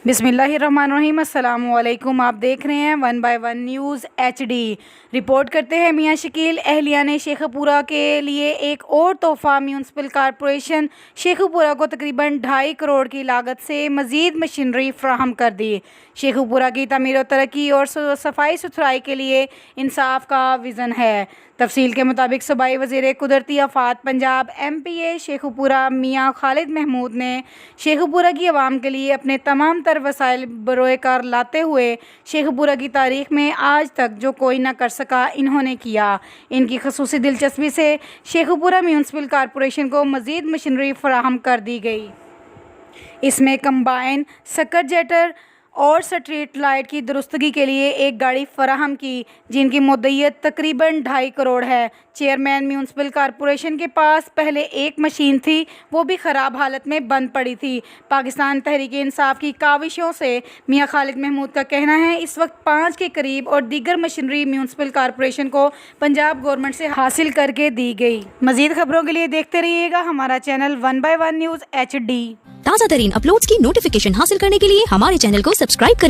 बिस्मिल्लाहिर्रहमानिर्रहीम। अस्सलामु अलैकुम। आप देख रहे हैं 1 बाय 1 न्यूज़ HD। रिपोर्ट करते हैं मियां शकील। अहलिया ने शेखुपुरा के लिए एक और तोहफा। म्यूनसिपल कॉरपोरेशन शेखुपुरा को तकरीबन 2.5 करोड़ की लागत से मज़ीद मशीनरी फराहम कर दी। शेखुपुरा की तमीर और तरक्की और सफाई सुथराई के लिए इंसाफ का विज़न है। तफसील के मुताबिक सूबाई वज़ीर कुदरती आफ़ात पंजाब MPA शेखुपुरा मियां खालिद महमूद ने शेखुपुरा की आवाम के लिए अपने तमाम तर वसाइल बरोए कार लाते हुए शेखुपुरा की तारीख़ में आज तक जो कोई ना कर सका इन्होंने किया। इनकी खसूसी दिलचस्पी से शेखुपुरा म्यूनसिपल कॉरपोरेशन को मज़ीद मशीनरी फराहम कर दी गई। इसमें कंबाइन, सक्कर जेटर और स्ट्रीट लाइट की दुरुस्तगी के लिए एक गाड़ी फराहम की, जिनकी मुद्दत तकरीबन 2.5 करोड़ है। चेयरमैन म्यूनसिपल कॉरपोरेशन के पास पहले एक मशीन थी, वो भी ख़राब हालत में बंद पड़ी थी। पाकिस्तान तहरीक इंसाफ की काविशों से मियां खालिद महमूद का कहना है इस वक्त 5 के करीब और दीगर मशीनरी म्यूनसिपल कॉरपोरेशन को पंजाब गवर्नमेंट से हासिल करके दी गई। मज़ीद खबरों के लिए देखते रहिएगा हमारा चैनल 1 बाय 1 न्यूज़ HD। ताज़ा तरीन अपलोड्स की नोटिफिकेशन हासिल करने के लिए हमारे चैनल को सब्सक्राइब करें।